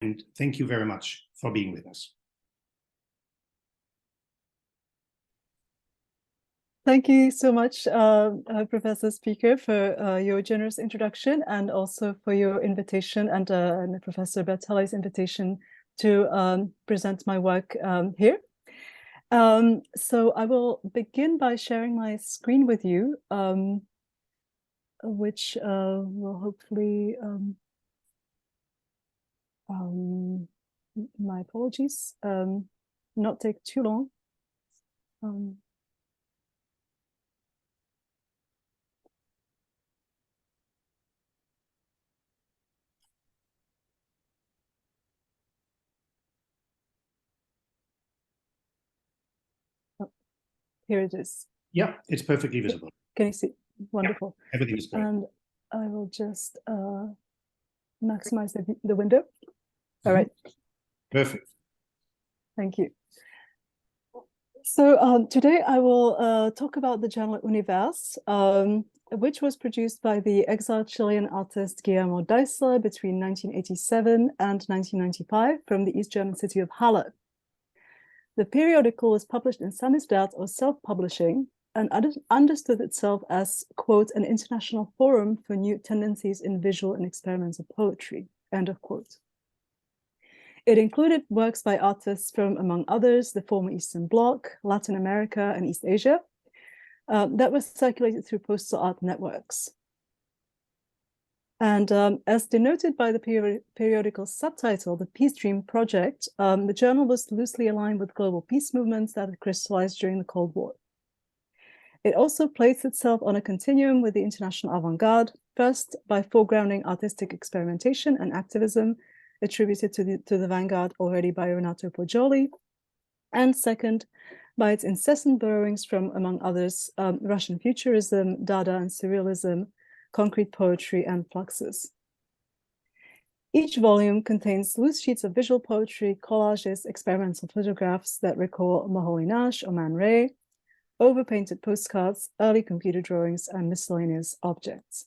and thank you very much for being with us. Thank you so much, Professor Speaker, for your generous introduction and also for your invitation and Professor Bertelli's invitation to present my work here. So I will begin by sharing my screen with you, which will hopefully, my apologies, not take too long. Here it is. Yeah, it's perfectly visible. Can you see? Wonderful. Yeah, everything is great. And I will just maximize the window. All right. Perfect. Thank you. So today I will talk about the journal Univers, which was produced by the exiled Chilean artist Guillermo Deisler between 1987 and 1995 from the East German city of Halle. The periodical was published in samizdat or self-publishing and understood itself as, quote, an international forum for new tendencies in visual and experimental poetry, end of quote. It included works by artists from, among others, the former Eastern Bloc, Latin America, and East Asia that was circulated through postal art networks. And as denoted by the periodical subtitle, the Peace Dream Project, the journal was loosely aligned with global peace movements that had crystallized during the Cold War. It also placed itself on a continuum with the international avant-garde, first by foregrounding artistic experimentation and activism attributed to the vanguard already by Renato Poggioli, and second, by its incessant borrowings from, among others, Russian futurism, Dada and Surrealism, concrete poetry, and fluxus. Each volume contains loose sheets of visual poetry, collages, experimental photographs that recall Moholy-Nagy or Man Ray, overpainted postcards, early computer drawings, and miscellaneous objects.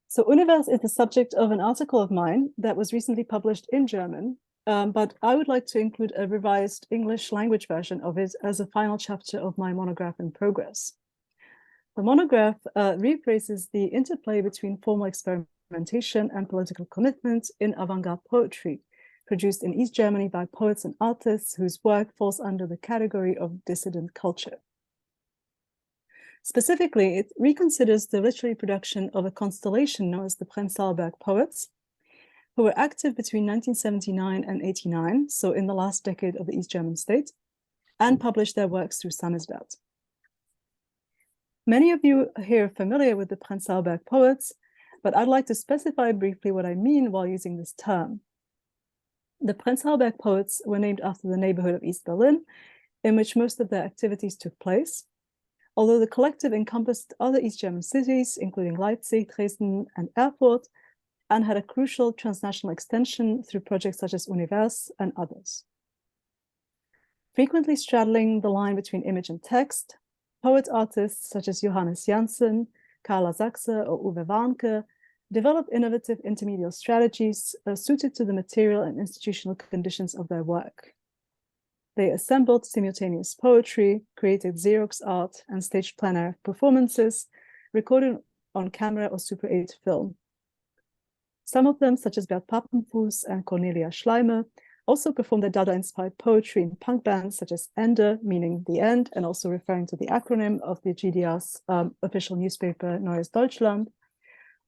So Univers is the subject of an article of mine that was recently published in German, but I would like to include a revised English language version of it as a final chapter of my monograph in progress. The monograph rephrases the interplay between formal experimentation and political commitment in avant-garde poetry, produced in East Germany by poets and artists whose work falls under the category of dissident culture. Specifically, it reconsiders the literary production of a constellation known as the Prenzlauer poets, who were active between 1979 and 89, so in the last decade of the East German state, and published their works through samizdat. Many of you here are familiar with the Prenzlauer poets, but I'd like to specify briefly what I mean while using this term. The Prenzlauer poets were named after the neighborhood of East Berlin, in which most of their activities took place, although the collective encompassed other East German cities, including Leipzig, Dresden, and Erfurt, and had a crucial transnational extension through projects such as Univers and others. Frequently straddling the line between image and text, poet-artists such as Johannes Janssen, Carla Sachse, or Uwe Warnke developed innovative intermediate strategies suited to the material and institutional conditions of their work. They assembled simultaneous poetry, created Xerox art, and staged plein air performances, recorded on camera or Super 8 film. Some of them, such as Bert Papenfuss and Cornelia Schleimer, also performed their Dada-inspired poetry in punk bands such as Ende, meaning the end, and also referring to the acronym of the GDR's official newspaper, Neues Deutschland,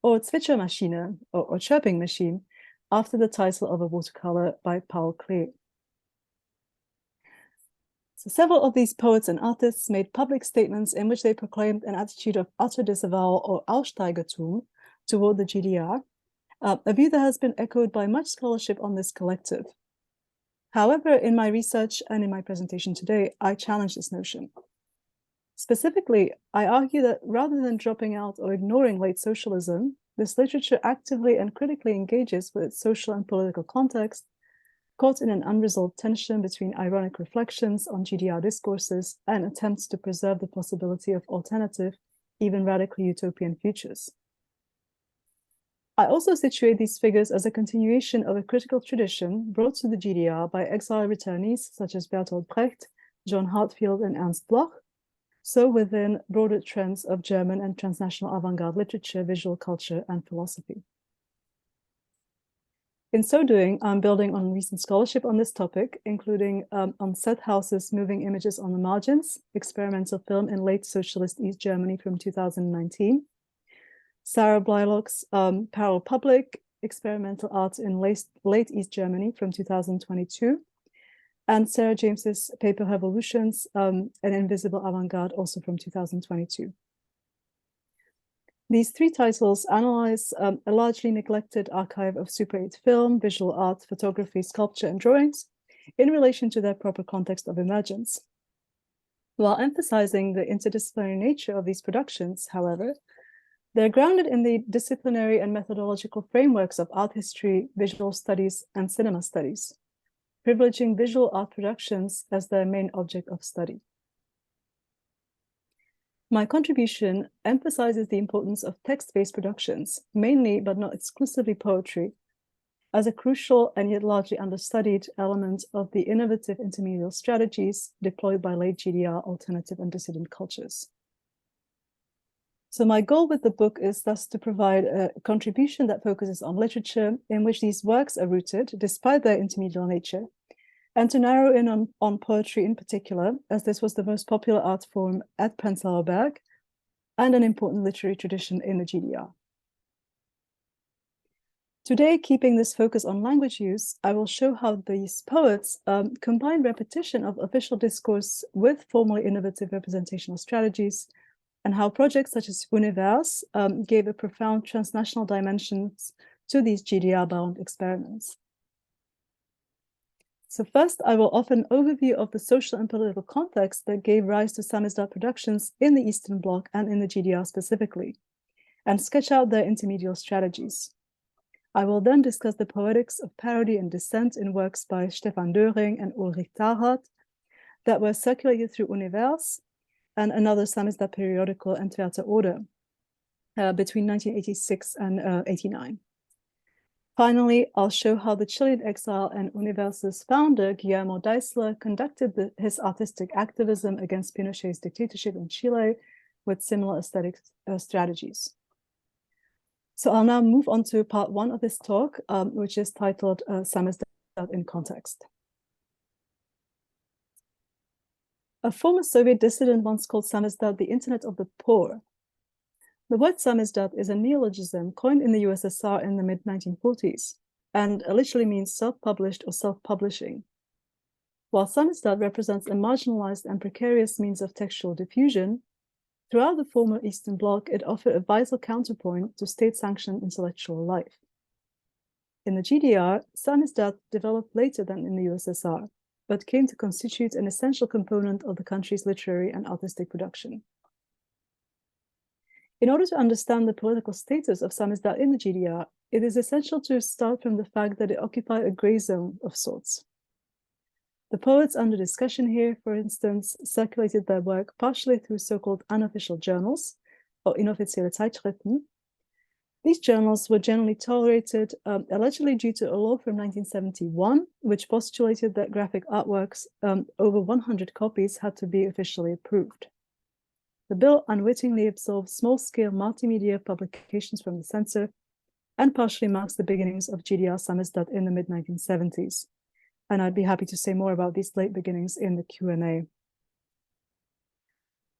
or Zwitschermaschine, or chirping machine, after the title of a watercolor by Paul Klee. So several of these poets and artists made public statements in which they proclaimed an attitude of utter disavowal or Aussteigertum toward the GDR, a view that has been echoed by much scholarship on this collective. However, in my research and in my presentation today, I challenge this notion. Specifically, I argue that rather than dropping out or ignoring late socialism, this literature actively and critically engages with its social and political context, caught in an unresolved tension between ironic reflections on GDR discourses and attempts to preserve the possibility of alternative, even radically utopian futures. I also situate these figures as a continuation of a critical tradition brought to the GDR by exile returnees such as Bertolt Brecht, John Heartfield, and Ernst Bloch, so within broader trends of German and transnational avant-garde literature, visual culture, and philosophy. In so doing, I'm building on recent scholarship on this topic, including on Seth House's Moving Images on the Margins, experimental film in late socialist East Germany from 2019, Sarah Blylock's Parallel Public, experimental art in late East Germany from 2022, and Sarah James's paper Revolutions, an invisible avant-garde, also from 2022. These three titles analyze a largely neglected archive of Super 8 film, visual art, photography, sculpture, and drawings in relation to their proper context of emergence. While emphasizing the interdisciplinary nature of these productions, however, they're grounded in the disciplinary and methodological frameworks of art history, visual studies, and cinema studies, privileging visual art productions as their main object of study. My contribution emphasizes the importance of text-based productions, mainly but not exclusively poetry, as a crucial and yet largely understudied element of the innovative intermedial strategies deployed by late GDR alternative and dissident cultures. So my goal with the book is thus to provide a contribution that focuses on literature in which these works are rooted, despite their intermedial nature, and to narrow in on poetry in particular, as this was the most popular art form at Prenzlauer Berg and an important literary tradition in the GDR. Today, keeping this focus on language use, I will show how these poets combine repetition of official discourse with formally innovative representational strategies, and how projects such as Univers gave a profound transnational dimensions to these GDR-bound experiments. So first, I will offer an overview of the social and political context that gave rise to samizdat productions in the Eastern Bloc and in the GDR specifically, and sketch out their intermedial strategies. I will then discuss the poetics of parody and dissent in works by Stefan Döring and Ulrich Tarhat that were circulated through Univers and another samizdat periodical, Entwerter Order, between 1986 and 89. Finally, I'll show how the Chilean exile and Univers's founder, Guillermo Deisler, conducted his artistic activism against Pinochet's dictatorship in Chile with similar aesthetic strategies. So I'll now move on to part one of this talk, which is titled Samizdat in Context. A former Soviet dissident once called samizdat the Internet of the Poor. The word samizdat is a neologism coined in the USSR in the mid-1940s, and literally means self-published or self-publishing. While samizdat represents a marginalized and precarious means of textual diffusion, throughout the former Eastern Bloc, it offered a vital counterpoint to state-sanctioned intellectual life. In the GDR, samizdat developed later than in the USSR, but came to constitute an essential component of the country's literary and artistic production. In order to understand the political status of samizdat in the GDR, it is essential to start from the fact that it occupied a gray zone of sorts. The poets under discussion here, for instance, circulated their work partially through so-called unofficial journals, or inoffizielle Zeitschriften. These journals were generally tolerated, allegedly due to a law from 1971, which postulated that graphic artworks over 100 copies had to be officially approved. The bill unwittingly absolved small-scale multimedia publications from the censor and partially marks the beginnings of GDR samizdat in the mid-1970s. And I'd be happy to say more about these late beginnings in the Q&A.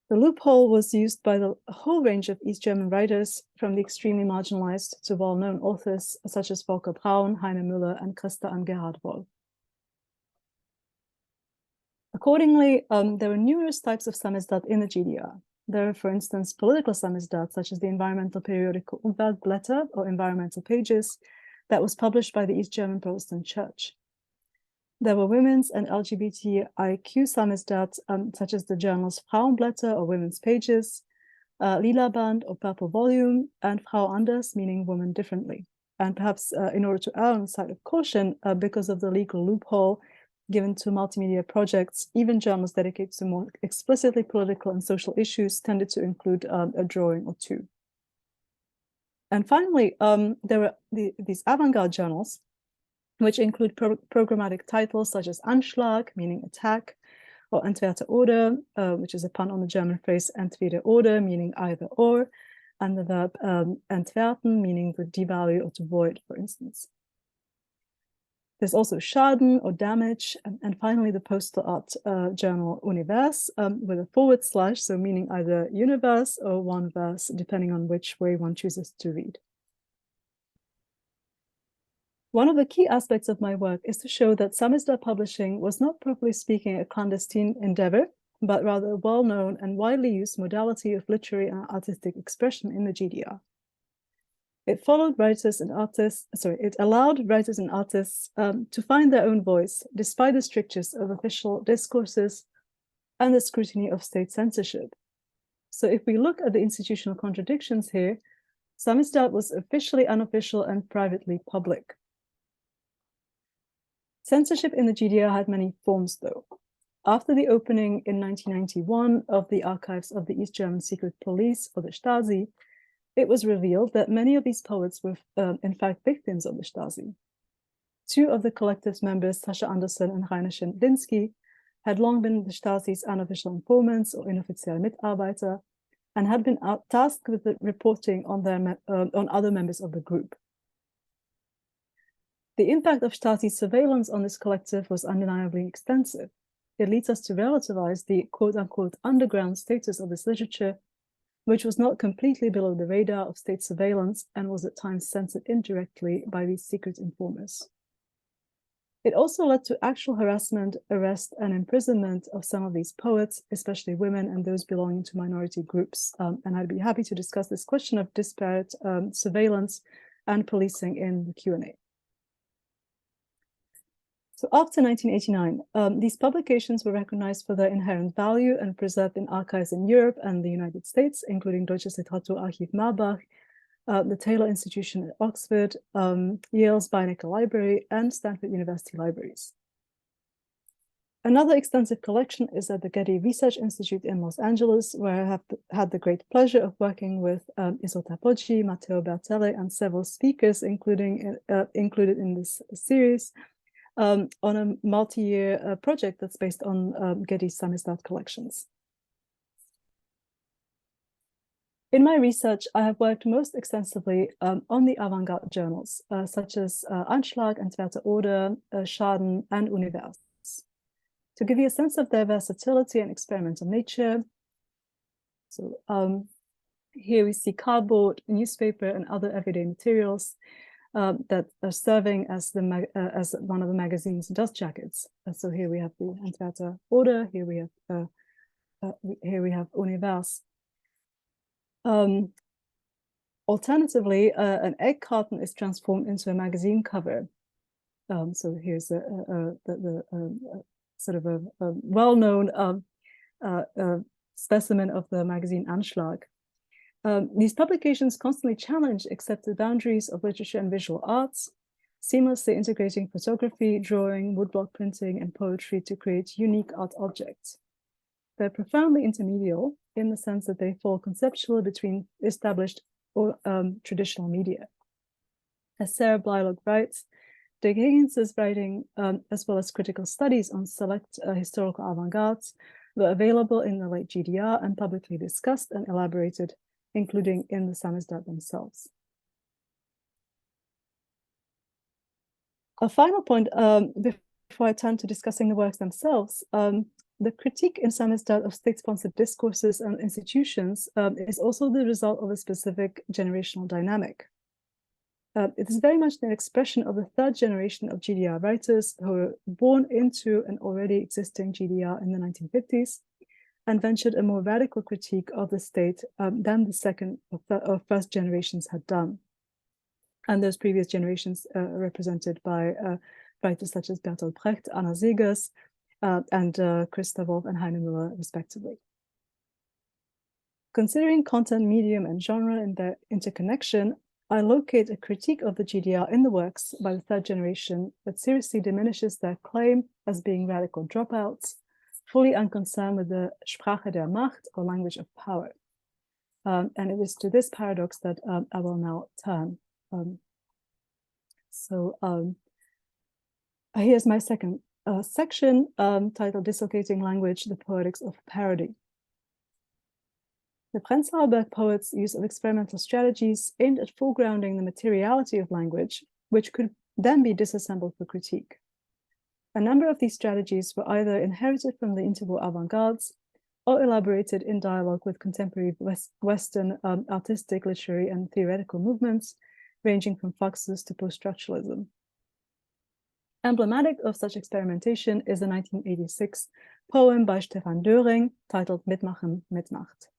The loophole was used by the whole range of East German writers, from the extremely marginalized to well-known authors such as Volker Braun, Heine Müller, and Christa and Gerhard Wolf. Accordingly, there were numerous types of samizdat in the GDR. There are, for instance, political samizdat, such as the environmental periodical Umweltblätter, or Environmental Pages, that was published by the East German Protestant Church. There were women's and LGBTIQ samizdat, such as the journals Frauenblätter, or Women's Pages, Lila Band, or Purple Volume, and Frau Anders, meaning woman differently. And perhaps in order to err on the side of caution, because of the legal loophole given to multimedia projects, even journals dedicated to more explicitly political and social issues tended to include a drawing or two. And finally, there were these avant-garde journals, which include programmatic titles such as Anschlag, meaning attack, or Entwerte Oder, which is a pun on the German phrase Entweder oder, meaning either or, and the verb entwerten, meaning to devalue or to void, for instance. There's also Schaden or damage, and finally the postal art journal Univers with a forward slash, so meaning either universe or one verse, depending on which way one chooses to read. One of the key aspects of my work is to show that samizdat publishing was not, properly speaking, a clandestine endeavor, but rather a well-known and widely used modality of literary and artistic expression in the GDR. It allowed writers and artists to find their own voice, despite the strictures of official discourses and the scrutiny of state censorship. So if we look at the institutional contradictions here, samizdat was officially unofficial and privately public. Censorship in the GDR had many forms, though. After the opening in 1991 of the archives of the East German Secret Police, or the Stasi, it was revealed that many of these poets were, in fact, victims of the Stasi. Two of the collective's members, Sascha Andersen and Rainer Schindlinsky, had long been the Stasi's unofficial informants or inoffizielle Mitarbeiter, and had been tasked with the reporting on other members of the group. The impact of Stasi surveillance on this collective was undeniably extensive. It leads us to relativize the quote-unquote underground status of this literature, which was not completely below the radar of state surveillance and was at times censored indirectly by these secret informers. It also led to actual harassment, arrest, and imprisonment of some of these poets, especially women and those belonging to minority groups. And I'd be happy to discuss this question of disparate surveillance and policing in the Q&A. So after 1989, these publications were recognized for their inherent value and preserved in archives in Europe and the United States, including Deutsches Literaturarchiv Marbach, the Taylor Institution at Oxford, Yale's Beinecke Library, and Stanford University libraries. Another extensive collection is at the Getty Research Institute in Los Angeles, where I have had the great pleasure of working with Isolta Poggi, Matteo Bertelle, and several speakers included in this series, on a multi-year project that's based on Getty's samizdat collections. In my research, I have worked most extensively on the avant-garde journals, such as Anschlag, Entwerte Oder, Schaden, and Univers. To give you a sense of their versatility and experimental nature, so here we see cardboard, newspaper, and other everyday materials that are serving as as one of the magazine's dust jackets. So here we have the Entwerte Oder, here we have Univers. Alternatively, an egg carton is transformed into a magazine cover. So here's the sort of a well-known specimen of the magazine Anschlag. These publications constantly challenge accepted boundaries of literature and visual arts, seamlessly integrating photography, drawing, woodblock printing, and poetry to create unique art objects. They're profoundly intermedial in the sense that they fall conceptually between established or traditional media. As Sarah Blylock writes, Dick Higgins's writing, as well as critical studies on select historical avant-gardes, were available in the late GDR and publicly discussed and elaborated, including in the samizdat themselves. A final point before I turn to discussing the works themselves, the critique in samizdat of state-sponsored discourses and institutions is also the result of a specific generational dynamic. It is very much an expression of the third generation of GDR writers who were born into an already existing GDR in the 1950s and ventured a more radical critique of the state than the second or first generations had done. And those previous generations represented by writers such as Bertolt Brecht, Anna Segers, and Christa Wolf and Heine Müller, respectively. Considering content, medium, and genre in their interconnection, I locate a critique of the GDR in the works by the third generation that seriously diminishes their claim as being radical dropouts, fully unconcerned with the Sprache der Macht, or language of power. And it is to this paradox that I will now turn. Here's my second section titled Dislocating Language, the Poetics of Parody. The Prenzlauer Berg poets' use of experimental strategies aimed at foregrounding the materiality of language, which could then be disassembled for critique. A number of these strategies were either inherited from the interwar avant-gardes or elaborated in dialogue with contemporary Western artistic, literary, and theoretical movements, ranging from Fluxus to post-structuralism. Emblematic of such experimentation is the 1986 poem by Stefan Döring titled Mitmachen mit Macht.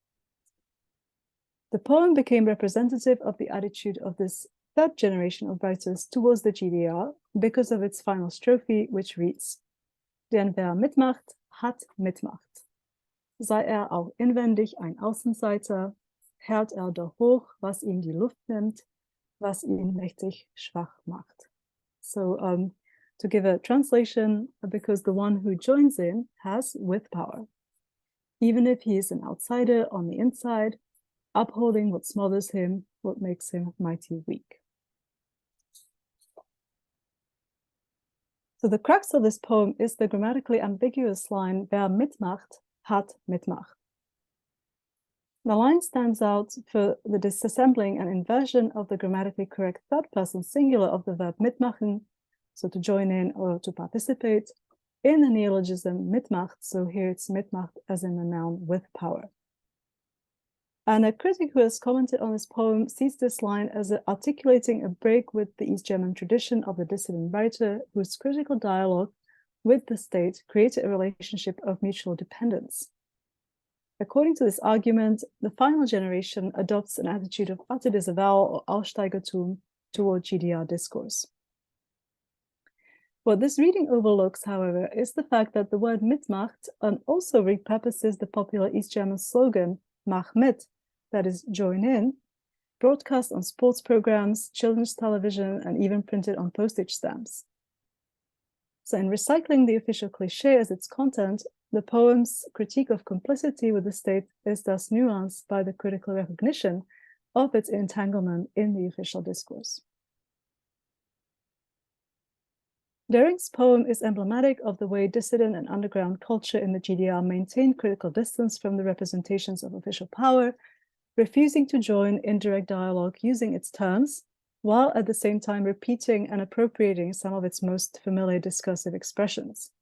The poem became representative of the attitude of this third generation of writers towards the GDR because of its final strophe, which reads: Denn wer mitmacht, hat Mitmacht. Sei auch inwendig ein Außenseiter, hält doch hoch, was ihm die Luft nimmt, was ihn mächtig schwach macht. So to give a translation, because the one who joins in has with power, even if he is an outsider on the inside, upholding what smothers him, what makes him mighty weak. So the crux of this poem is the grammatically ambiguous line, wer mitmacht, hat Mitmacht. The line stands out for the disassembling and inversion of the grammatically correct third-person singular of the verb mitmachen, so to join in or to participate, in the neologism mitmacht, so here it's mitmacht as in the noun with power. And a critic who has commented on this poem sees this line as articulating a break with the East German tradition of the dissident writer whose critical dialogue with the state created a relationship of mutual dependence. According to this argument, the final generation adopts an attitude of utter disavowal or Aussteigertum toward GDR discourse. What this reading overlooks, however, is the fact that the word Mitmacht also repurposes the popular East German slogan Mach mit, that is, join in, broadcast on sports programs, children's television, and even printed on postage stamps. So in recycling the official cliché as its content, the poem's critique of complicity with the state is thus nuanced by the critical recognition of its entanglement in the official discourse. Döring's poem is emblematic of the way dissident and underground culture in the GDR maintained critical distance from the representations of official power, refusing to join in direct dialogue using its terms, while at the same time repeating and appropriating some of its most familiar discursive expressions.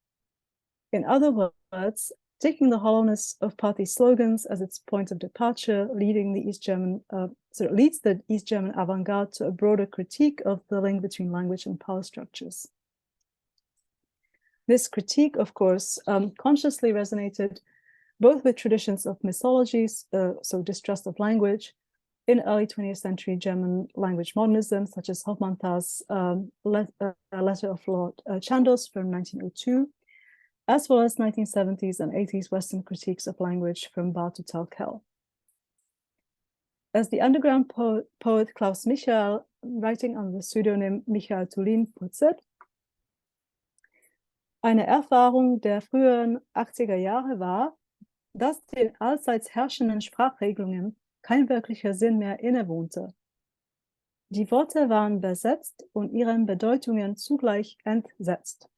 In other words, taking the hollowness of party slogans as its point of departure, leads the East German avant-garde to a broader critique of the link between language and power structures. This critique, of course, consciously resonated both with traditions of mythologies, so distrust of language, in early 20th century German language modernism, such as Hofmann's letter of Lord Chandos from 1902, as well as 1970s and 80s Western critiques of language from Bar to Telkel. As the underground poet Klaus Michael, writing under the pseudonym Michael Tulin, puts it, eine Erfahrung der früheren 80er Jahre war, dass den allseits herrschenden Sprachregelungen kein wirklicher Sinn mehr innewohnte. Die Worte waren versetzt und ihren Bedeutungen zugleich entsetzt.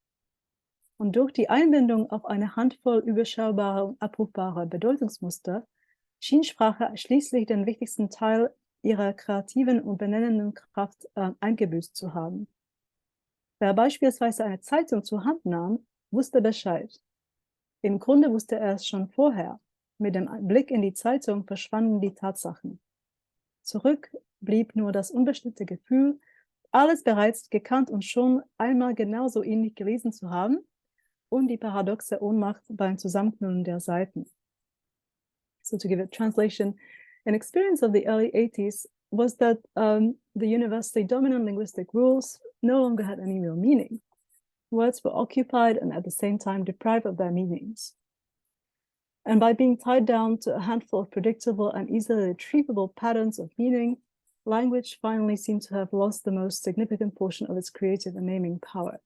Und durch die Einbindung auf eine Handvoll überschaubarer und abrufbarer Bedeutungsmuster schien Sprache schließlich den wichtigsten Teil ihrer kreativen und benennenden Kraft eingebüßt zu haben. Wer beispielsweise eine Zeitung zur Hand nahm, wusste Bescheid. Im Grunde wusste er es schon vorher. Mit dem Blick in die Zeitung verschwanden die Tatsachen. Zurück blieb nur das unbestimmte Gefühl, alles bereits gekannt und schon einmal genauso ähnlich gelesen zu haben, und die paradoxe Ohnmacht beim Zusammenknüllen der Seiten. So to give a translation, an experience of the early 80s was that the universally dominant linguistic rules no longer had any real meaning. Words were occupied and at the same time deprived of their meanings. And by being tied down to a handful of predictable and easily retrievable patterns of meaning, language finally seemed to have lost the most significant portion of its creative and naming power.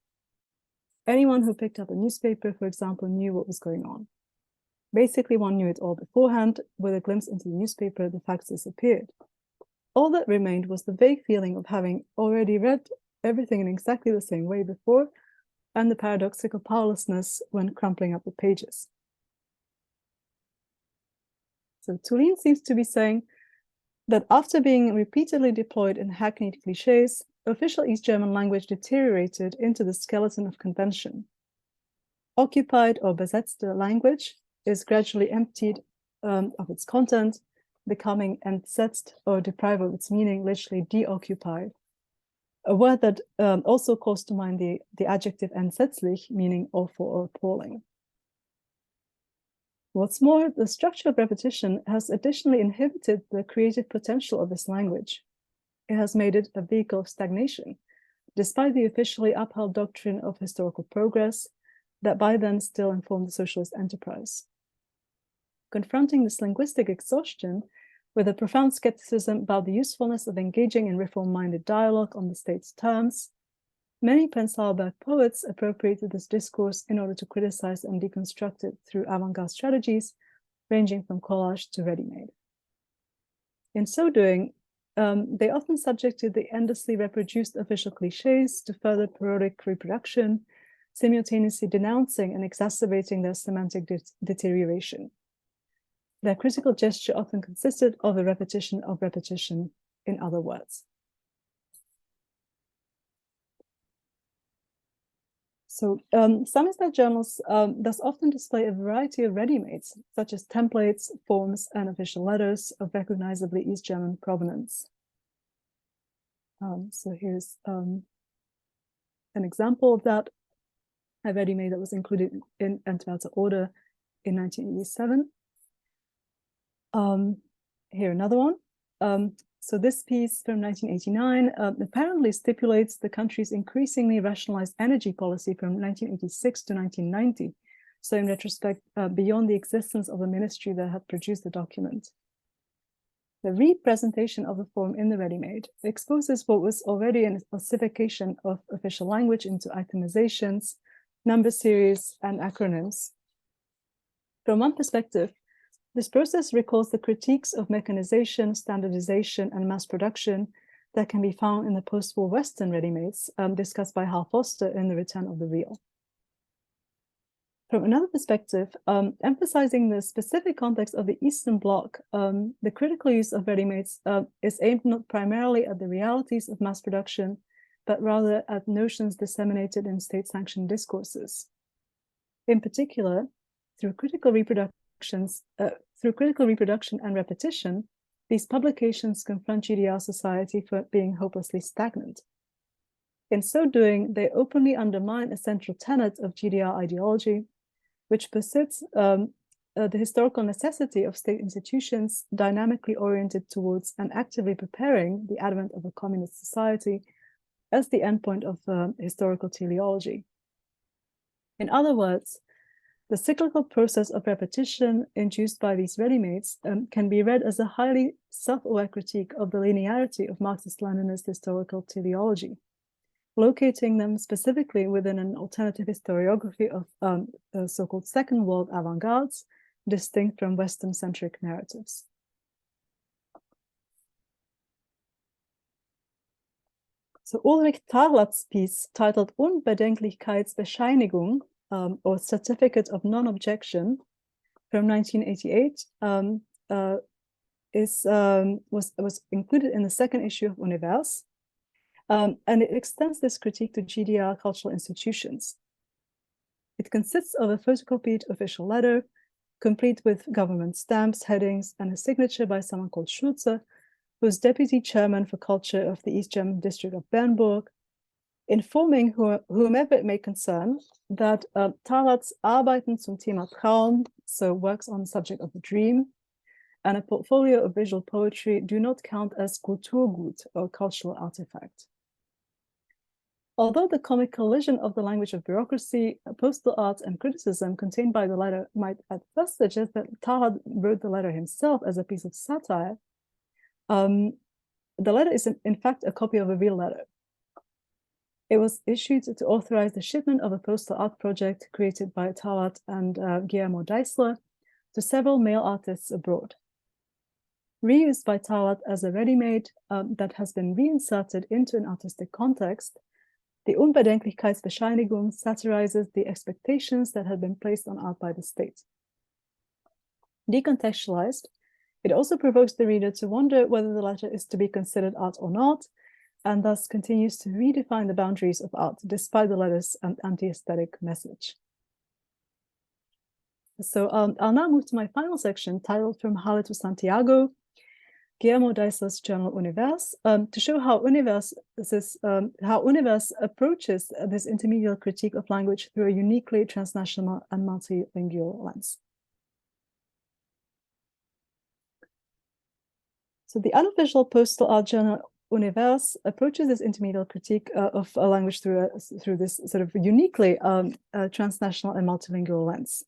Anyone who picked up a newspaper, for example, knew what was going on. Basically, one knew it all beforehand. With a glimpse into the newspaper, the facts disappeared. All that remained was the vague feeling of having already read everything in exactly the same way before, and the paradoxical powerlessness when crumpling up the pages. So Tulin seems to be saying that after being repeatedly deployed in hackneyed cliches, official East German language deteriorated into the skeleton of convention. Occupied or besetzte language is gradually emptied of its content, becoming entsetzt or deprived of its meaning, literally deoccupied. A word that also calls to mind the adjective entsetzlich, meaning awful or appalling. What's more, the structure of repetition has additionally inhibited the creative potential of this language. It has made it a vehicle of stagnation, despite the officially upheld doctrine of historical progress that by then still informed the socialist enterprise. Confronting this linguistic exhaustion with a profound skepticism about the usefulness of engaging in reform-minded dialogue on the state's terms, many Prenzlauer poets appropriated this discourse in order to criticize and deconstruct it through avant-garde strategies, ranging from collage to ready-made. In so doing, they often subjected the endlessly reproduced official cliches to further parodic reproduction, simultaneously denouncing and exacerbating their semantic deterioration. Their critical gesture often consisted of a repetition of repetition, in other words. So Samizdat journals thus often display a variety of ready-mades, such as templates, forms, and official letters of recognizably East German provenance. So here's an example of that, a ready-made that was included in Entwerter Order in 1987. Here another one. So this piece from 1989 apparently stipulates the country's increasingly rationalized energy policy from 1986 to 1990. So in retrospect, beyond the existence of a ministry that had produced the document. The representation of the form in the ready-made exposes what was already an ossification of official language into itemizations, number series, and acronyms. From one perspective, this process recalls the critiques of mechanization, standardization, and mass production that can be found in the post-war Western ready-mades discussed by Hal Foster in The Return of the Real. From another perspective, emphasizing the specific context of the Eastern Bloc, the critical use of ready-mades is aimed not primarily at the realities of mass production, but rather at notions disseminated in state-sanctioned discourses. In particular, through critical reproduction and repetition, these publications confront GDR society for being hopelessly stagnant. In so doing, they openly undermine a central tenet of GDR ideology, which posits the historical necessity of state institutions dynamically oriented towards and actively preparing the advent of a communist society as the endpoint of historical teleology. In other words, the cyclical process of repetition induced by these ready-mades can be read as a highly self-aware critique of the linearity of Marxist-Leninist historical teleology, locating them specifically within an alternative historiography of so-called Second World avant-gardes, distinct from Western-centric narratives. So Ulrich Tarlat's piece, titled Unbedenklichkeitsbescheinigung, or Certificate of Non-Objection, from 1988, was included in the second issue of Univers, and it extends this critique to GDR cultural institutions. It consists of a photocopied official letter, complete with government stamps, headings, and a signature by someone called Schulze, who is deputy chairman for culture of the East German district of Bernburg, informing whomever it may concern that Tarlat's Arbeiten zum Thema Traum, so works on the subject of the dream, and a portfolio of visual poetry do not count as Kulturgut, or cultural artifact. Although the comic collision of the language of bureaucracy, postal art, and criticism contained by the letter might at first suggest that Tarlat wrote the letter himself as a piece of satire, the letter is in fact a copy of a real letter. It was issued to authorize the shipment of a postal art project created by Tarlat and Guillermo Deisler to several male artists abroad. Reused by Talat as a ready-made that has been reinserted into an artistic context, the Unbedenklichkeitsbescheinigung satirizes the expectations that had been placed on art by the state. Decontextualized, it also provokes the reader to wonder whether the latter is to be considered art or not, and thus continues to redefine the boundaries of art despite the letter's anti-aesthetic message. So I'll now move to my final section titled From Halle to Santiago, Guillermo Deisler's journal Univers, to show how Univers approaches this intermediate critique of language through a uniquely transnational and multilingual lens. So the unofficial postal art journal Univers approaches this intermediate critique of a language through this sort of uniquely transnational and multilingual lens.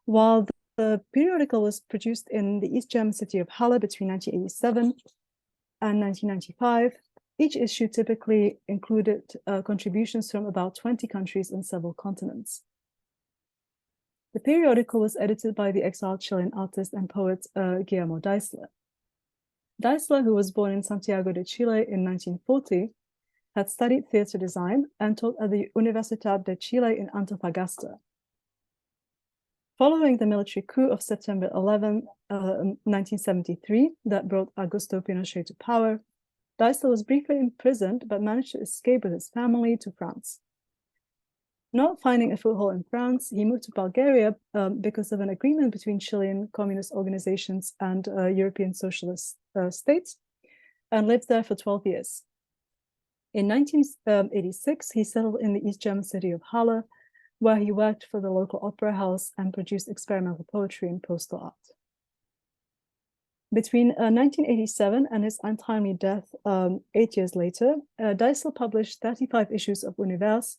While the periodical was produced in the East German city of Halle between 1987 and 1995, each issue typically included contributions from about 20 countries and several continents. The periodical was edited by the exiled Chilean artist and poet Guillermo Deisler. Deisler, who was born in Santiago de Chile in 1940, had studied theater design and taught at the Universidad de Chile in Antofagasta. Following the military coup of September 11, 1973, that brought Augusto Pinochet to power, Deisler was briefly imprisoned but managed to escape with his family to France. Not finding a foothold in France, he moved to Bulgaria because of an agreement between Chilean communist organizations and European socialist states, and lived there for 12 years. In 1986, he settled in the East German city of Halle, where he worked for the local opera house and produced experimental poetry and postal art. Between 1987 and his untimely death 8 years later, Deisler published 35 issues of Univers,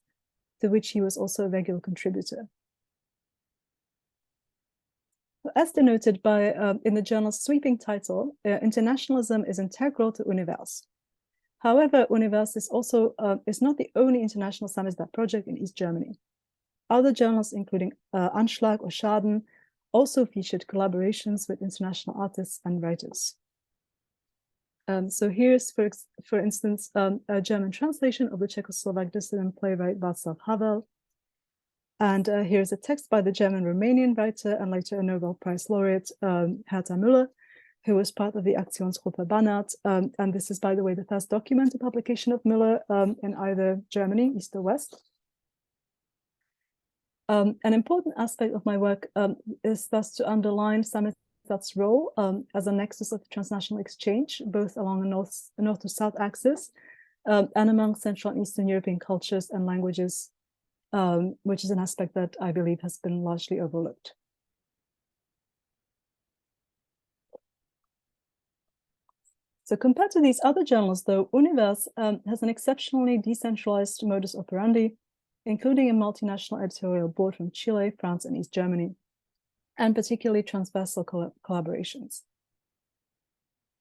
to which he was also a regular contributor. As denoted by in the journal's sweeping title, internationalism is integral to Univers. However, Univers is not the only international samizdat project in East Germany. Other journals, including Anschlag or Schaden, also featured collaborations with international artists and writers. So here's, for instance, a German translation of the Czechoslovak dissident playwright Václav Havel. And here's a text by the German-Romanian writer and later a Nobel Prize laureate, Hertha Müller, who was part of the Aktionsgruppe Banat. And this is, by the way, the first documented publication of Müller in either Germany, East or West. An important aspect of my work is thus to underline samizdat's role as a nexus of transnational exchange, both along the north to south axis and among Central and Eastern European cultures and languages, which is an aspect that I believe has been largely overlooked. So compared to these other journals, though, Univers has an exceptionally decentralized modus operandi, including a multinational editorial board from Chile, France, and East Germany, and particularly transversal collaborations.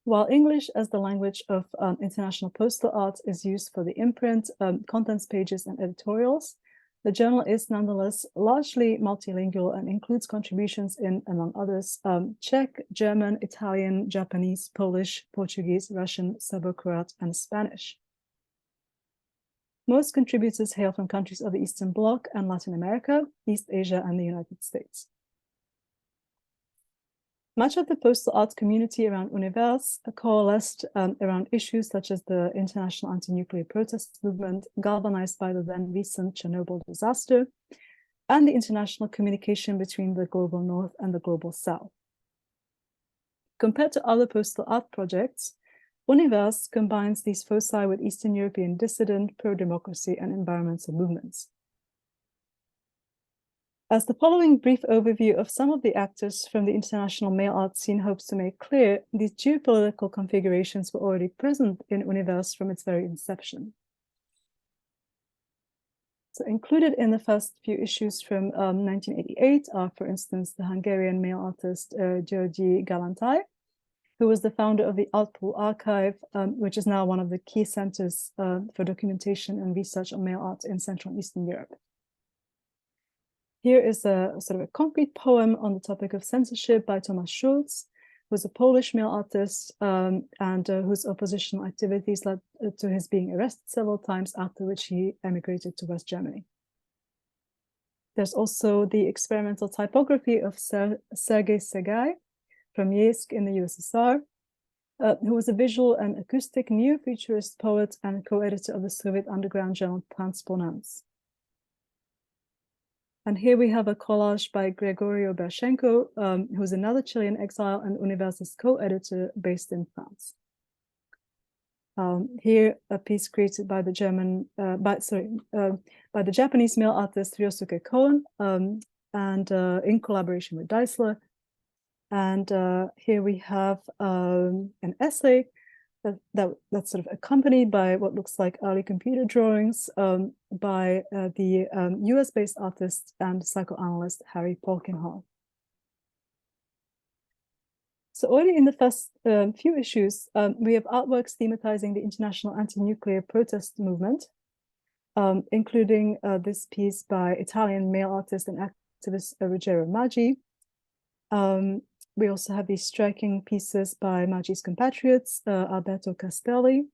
While English as the language of international postal art is used for the imprint, contents pages, and editorials, the journal is nonetheless largely multilingual and includes contributions in, among others, Czech, German, Italian, Japanese, Polish, Portuguese, Russian, Serbo-Croat, and Spanish. Most contributors hail from countries of the Eastern Bloc and Latin America, East Asia, and the United States. Much of the postal arts community around Univers coalesced around issues such as the international anti-nuclear protest movement, galvanized by the then recent Chernobyl disaster, and the international communication between the global North and the global South. Compared to other postal art projects, Univers combines these foci with Eastern European dissident, pro-democracy, and environmental movements. As the following brief overview of some of the actors from the international mail art scene hopes to make clear, these geopolitical configurations were already present in Univers from its very inception. So included in the first few issues from 1988 are, for instance, the Hungarian mail artist György Galantai, who was the founder of the Altpool Archive, which is now one of the key centers for documentation and research on mail art in Central and Eastern Europe. Here is a sort of a concrete poem on the topic of censorship by Thomas Schulz, who's a Polish male artist and whose oppositional activities led to his being arrested several times, after which he emigrated to West Germany. There's also the experimental typography of Sergei Segai from Yeysk in the USSR, who was a visual and acoustic neo-futurist poet and co-editor of the Soviet underground journal Transponence. And here we have a collage by Gregorio Berchenko, who's another Chilean exile and Universe's co-editor based in France. Here, a piece created by the Japanese male artist Ryosuke Kohn, and in collaboration with Deisler. And here we have an essay that's sort of accompanied by what looks like early computer drawings by the US-based artist and psychoanalyst Harry Polkinghorne. So already in the first few issues, we have artworks thematizing the international anti-nuclear protest movement, including this piece by Italian male artist and activist Ruggero Maggi. We also have these striking pieces by Maggi's compatriots, Alberto Castelli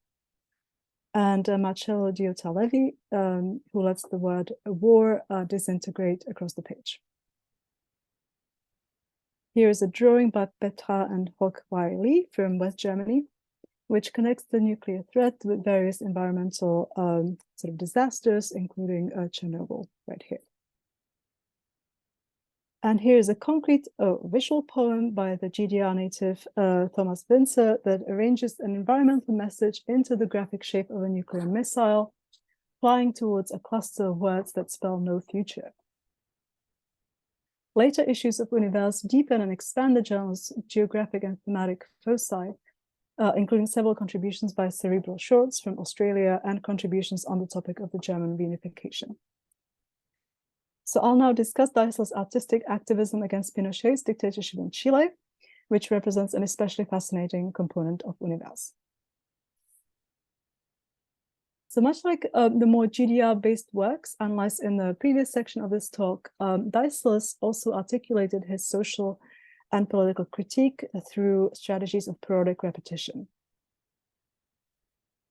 and Marcello Diottalevi, who lets the word war disintegrate across the page. Here is a drawing by Petra and Horak from West Germany, which connects the nuclear threat with various environmental sort of disasters, including Chernobyl right here. And here is a concrete visual poem by the GDR native Thomas Winzer that arranges an environmental message into the graphic shape of a nuclear missile, flying towards a cluster of words that spell no future. Later issues of Universe deepen and expand the journal's geographic and thematic foci, including several contributions by Cerebral Shorts from Australia and contributions on the topic of the German reunification. So I'll now discuss Deisler's artistic activism against Pinochet's dictatorship in Chile, which represents an especially fascinating component of Universe. So much like the more GDR-based works analyzed in the previous section of this talk, Deisler also articulated his social and political critique through strategies of periodic repetition.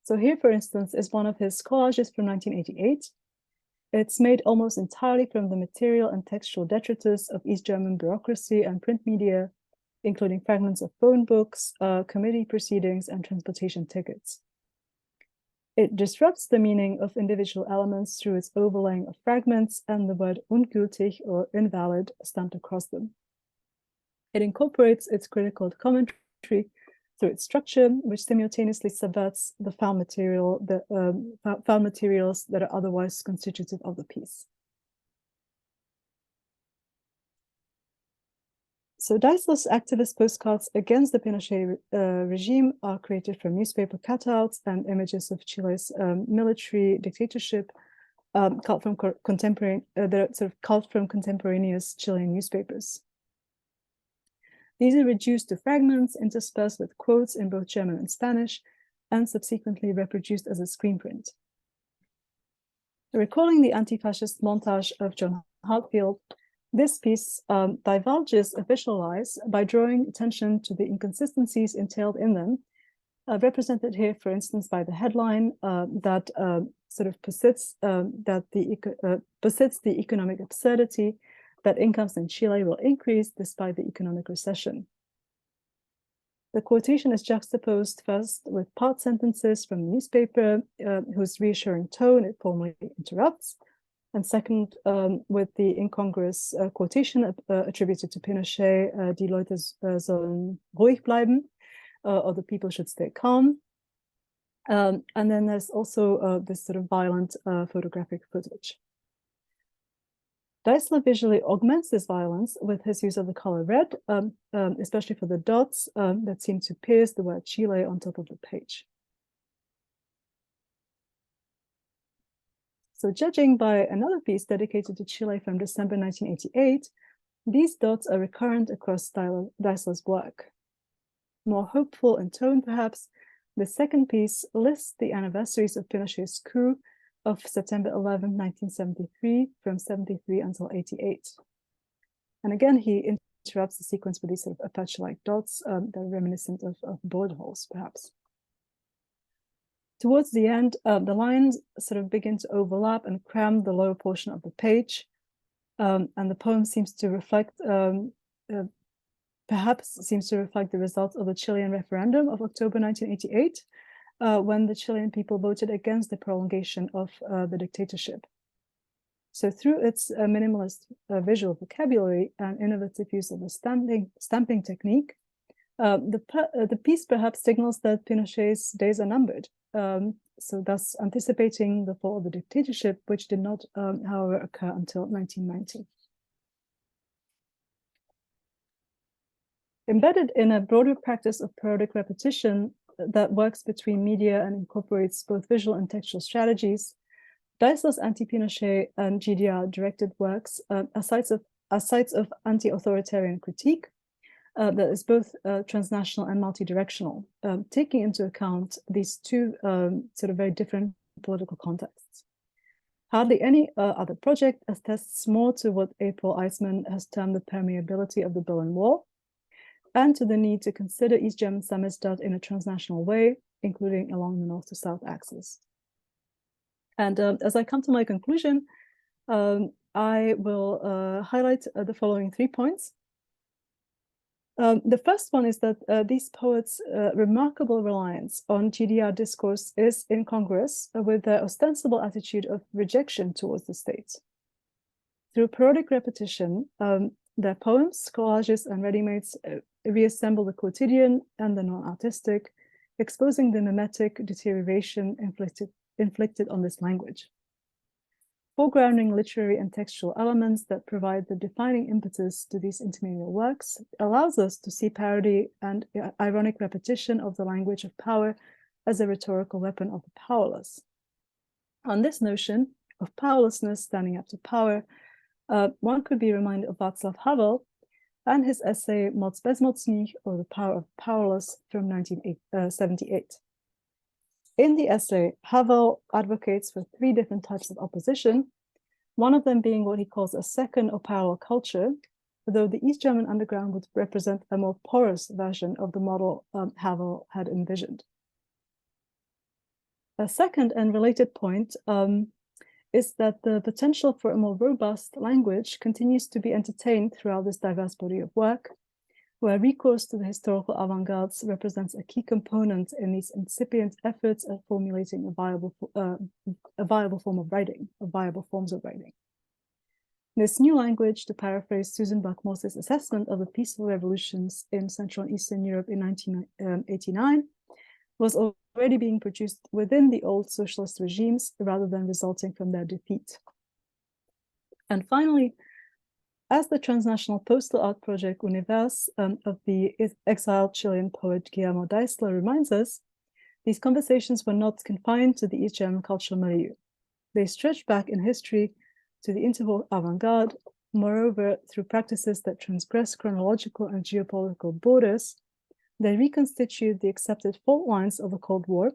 So here, for instance, is one of his collages from 1988. It's made almost entirely from the material and textual detritus of East German bureaucracy and print media, including fragments of phone books, committee proceedings, and transportation tickets. It disrupts the meaning of individual elements through its overlaying of fragments and the word ungültig or invalid stamped across them. It incorporates its critical commentary through its structure, which simultaneously subverts the found materials that are otherwise constitutive of the piece. So Deisler's activist postcards against the Pinochet regime are created from newspaper cutouts and images of Chile's military dictatorship, culled from contemporaneous Chilean newspapers. These are reduced to fragments interspersed with quotes in both German and Spanish, and subsequently reproduced as a screen print. Recalling the anti-fascist montage of John Hartfield, this piece divulges official lies by drawing attention to the inconsistencies entailed in them, represented here, for instance, by the headline that sort of posits the economic absurdity that incomes in Chile will increase despite the economic recession. The quotation is juxtaposed first with part sentences from the newspaper, whose reassuring tone it formally interrupts, and second, with the incongruous quotation attributed to Pinochet, die Leute sollen ruhig bleiben, or the people should stay calm. And then there's also this sort of violent photographic footage. Deisler visually augments this violence with his use of the color red, especially for the dots that seem to pierce the word Chile on top of the page. So judging by another piece dedicated to Chile from December 1988, these dots are recurrent across Deisler's work. More hopeful in tone, perhaps, the second piece lists the anniversaries of Pinochet's coup of September 11, 1973, from 73 until 88. And again, he interrupts the sequence with these sort of aperture-like dots that are reminiscent of bullet holes, perhaps. Towards the end, the lines sort of begin to overlap and cram the lower portion of the page. And the poem seems to reflect, perhaps seems to reflect the results of the Chilean referendum of October 1988, when the Chilean people voted against the prolongation of the dictatorship. So through its minimalist visual vocabulary and innovative use of the stamping technique, the piece perhaps signals that Pinochet's days are numbered, so thus anticipating the fall of the dictatorship, which did not, however, occur until 1990. Embedded in a broader practice of periodic repetition that works between media and incorporates both visual and textual strategies, Deisler's anti-Pinochet and GDR directed works are sites of anti-authoritarian critique that is both transnational and multi-directional, taking into account these two sort of very different political contexts. Hardly any other project attests more to what April Eisman has termed the permeability of the Berlin Wall, and to the need to consider East German Samizdat in a transnational way, including along the north to south axis. And as I come to my conclusion, I will highlight the following 3 points. The first one is that these poets' remarkable reliance on GDR discourse is incongruous with their ostensible attitude of rejection towards the state. Through periodic repetition, their poems, collages, and ready-mades reassemble the quotidian and the non-artistic, exposing the mimetic deterioration inflicted on this language. Foregrounding literary and textual elements that provide the defining impetus to these intermediate works allows us to see parody and ironic repetition of the language of power as a rhetorical weapon of the powerless. On this notion of powerlessness standing up to power, one could be reminded of Václav Havel and his essay Moc bezmocných, or The Power of the Powerless, from 1978. In the essay, Havel advocates for 3 different types of opposition, one of them being what he calls a second or parallel culture, though the East German underground would represent a more porous version of the model Havel had envisioned. A second and related point is that the potential for a more robust language continues to be entertained throughout this diverse body of work, where recourse to the historical avant-gardes represents a key component in these incipient efforts at formulating a viable form of writing, or viable forms of writing. This new language, to paraphrase Susan Buck-Morse's assessment of the peaceful revolutions in Central and Eastern Europe in 1989, was already being produced within the old socialist regimes rather than resulting from their defeat. And finally, as the transnational postal art project Univers of the exiled Chilean poet Guillermo Deisler reminds us, these conversations were not confined to the East German cultural milieu. They stretched back in history to the interval avant-garde, moreover, through practices that transgress chronological and geopolitical borders. They reconstitute the accepted fault lines of the Cold War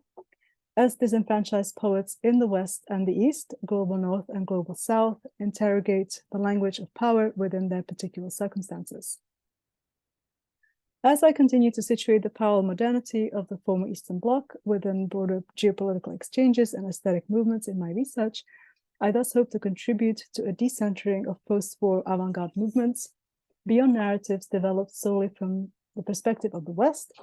as disenfranchised poets in the West and the East, global North and global South, interrogate the language of power within their particular circumstances. As I continue to situate the parallel modernity of the former Eastern Bloc within broader geopolitical exchanges and aesthetic movements in my research, I thus hope to contribute to a decentering of post-war avant-garde movements beyond narratives developed solely from the perspective of the West,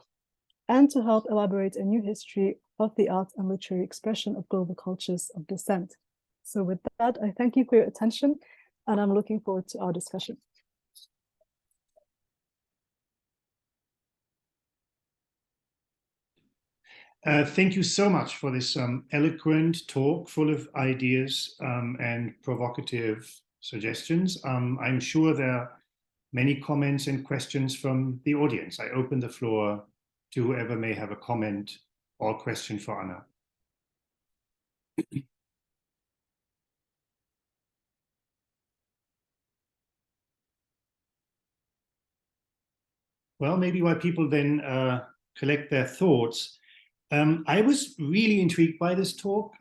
and to help elaborate a new history of the art and literary expression of global cultures of dissent. So with that, I thank you for your attention, and I'm looking forward to our discussion. Thank you so much for this eloquent talk full of ideas and provocative suggestions. I'm sure there are many comments and questions from the audience. I open the floor to whoever may have a comment or question for Anna. Well, maybe while people then collect their thoughts, I was really intrigued by this talk,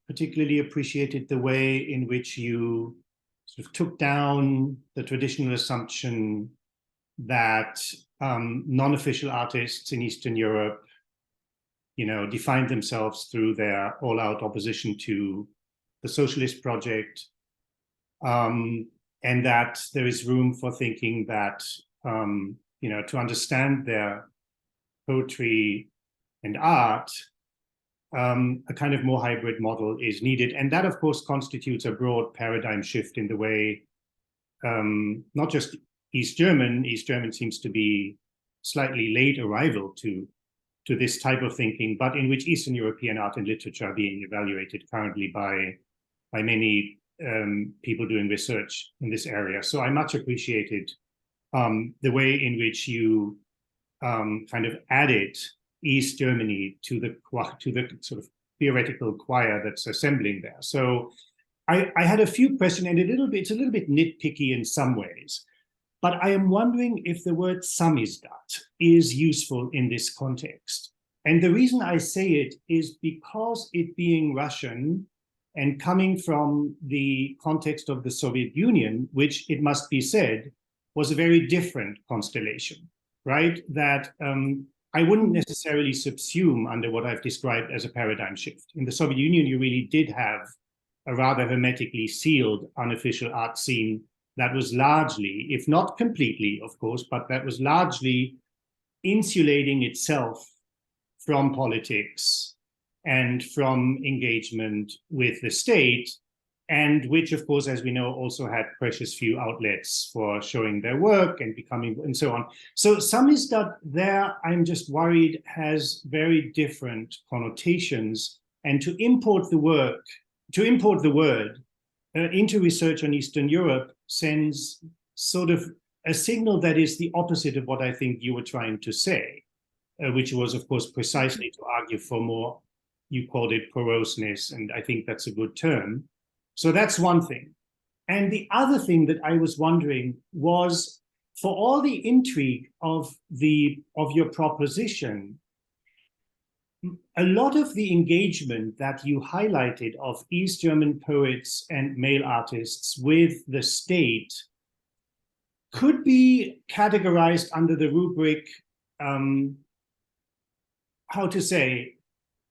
particularly appreciated the way in which you sort of took down the traditional assumption that non-official artists in Eastern Europe, defined themselves through their all-out opposition to the socialist project, and that there is room for thinking that, to understand their poetry and art, a kind of more hybrid model is needed. And that, of course, constitutes a broad paradigm shift in the way, not just East German seems to be slightly late arrival to this type of thinking, but in which Eastern European art and literature are being evaluated currently by many people doing research in this area. So I much appreciated the way in which you kind of added East Germany to the sort of theoretical choir that's assembling there. So I had a few questions, and it's a little bit nitpicky in some ways, but I am wondering if the word samizdat is useful in this context. And the reason I say it is because it being Russian and coming from the context of the Soviet Union, which it must be said was a very different constellation, right? That I wouldn't necessarily subsume under what I've described as a paradigm shift. In the Soviet Union, you really did have a rather hermetically sealed unofficial art scene that was largely, if not completely, of course, but that was largely insulating itself from politics and from engagement with the state, and which, of course, as we know, also had precious few outlets for showing their work and becoming, and so on. So samizdat there, I'm just worried, has very different connotations, and to import the word into research on Eastern Europe sends sort of a signal that is the opposite of what I think you were trying to say, which was, of course, precisely to argue for more, you called it poroseness, and I think that's a good term. So that's one thing. And the other thing that I was wondering was, for all the intrigue of your proposition, a lot of the engagement that you highlighted of East German poets and male artists with the state could be categorized under the rubric, how to say,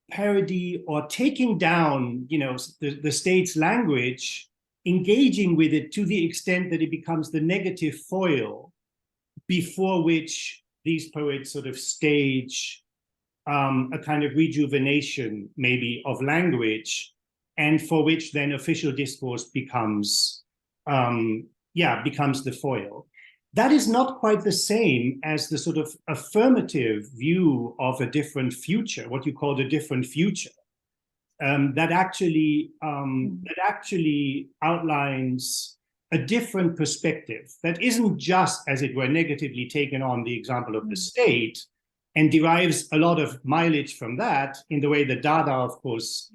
parody or taking down, the state's language, engaging with it to the extent that it becomes the negative foil before which these poets sort of stage a kind of rejuvenation, maybe, of language, and for which then official discourse becomes the foil. That is not quite the same as the sort of affirmative view of a different future, what you call a different future, that actually outlines a different perspective that isn't just, as it were, negatively taken on the example of the state and derives a lot of mileage from that in the way that Dada, of course,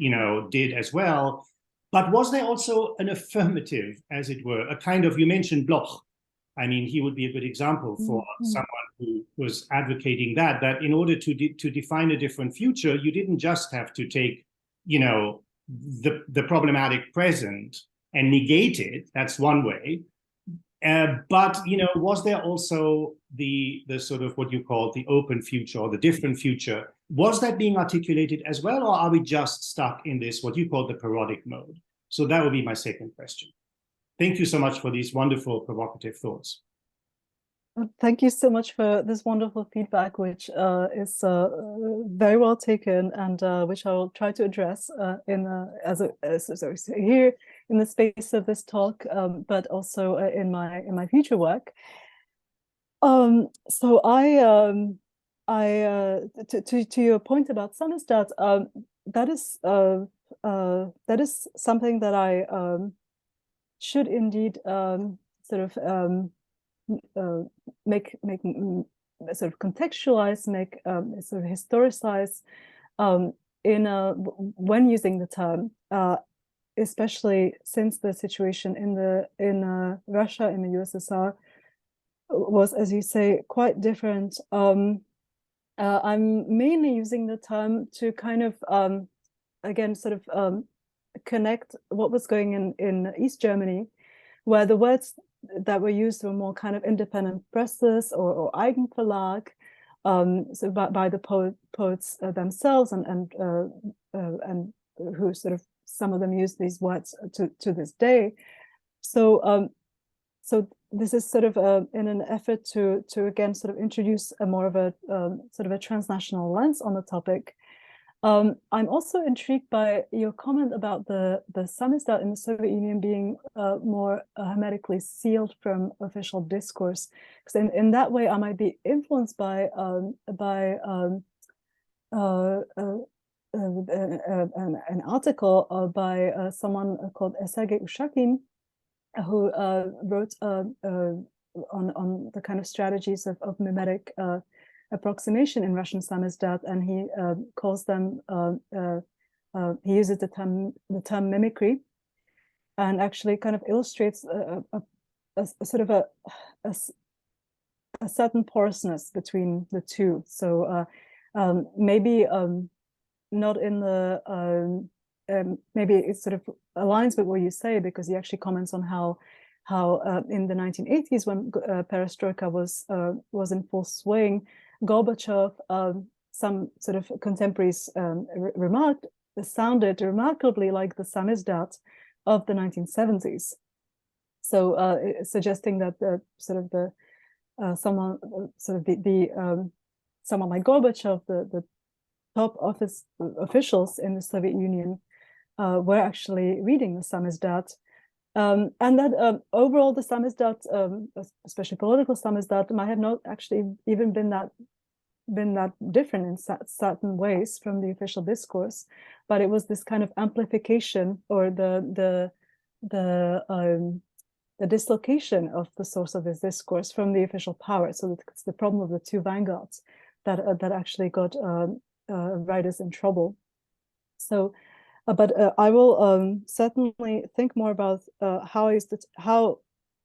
did as well. But was there also an affirmative, as it were, a kind of, you mentioned Bloch. I mean, he would be a good example for someone who was advocating that in order to define a different future, you didn't just have to take, the problematic present and negate it. That's one way. But, was there also the sort of what you call the open future or the different future? Was that being articulated as well, or are we just stuck in this, what you call the parodic mode? So that would be my second question. Thank you so much for these wonderful, provocative thoughts. Thank you so much for this wonderful feedback, which is very well taken, and which I will try to address here in the space of this talk, but also in my future work. So to your point about samizdat, that is something that I should indeed sort of sort of contextualize, sort of historicize when using the term, especially since the situation in Russia, in the USSR, was, as you say, quite different. I'm mainly using the term to kind of, again, sort of connect what was going in East Germany, where the words that were used were more kind of independent presses or Eigenverlag, so by the poets themselves, and who sort of, some of them use these words to this day. So so this is sort of in an effort to again sort of introduce a more of a sort of a transnational lens on the topic. I'm also intrigued by your comment about the samizdat in the Soviet Union being more hermetically sealed from official discourse, because in that way I might be influenced by an article by someone called Sergei Ushakin, who wrote on the kind of strategies of mimetic approximation in Russian samizdat, and he calls them, he uses the term mimicry, and actually kind of illustrates a sort of a certain porousness between the two. So maybe not in the maybe it sort of aligns with what you say, because he actually comments on how in the 1980s, when perestroika was in full swing, Gorbachev, some sort of contemporaries sounded remarkably like the samizdat of the 1970s. So suggesting that someone like Gorbachev, the top officials in the Soviet Union, were actually reading the samizdat. And that overall the samizdat, especially political samizdat, might have not actually even been that different in certain ways from the official discourse, but it was this kind of amplification, or the dislocation of the source of this discourse from the official power. So it's the problem of the two vanguards that actually got writers in trouble. So. But I will certainly think more about how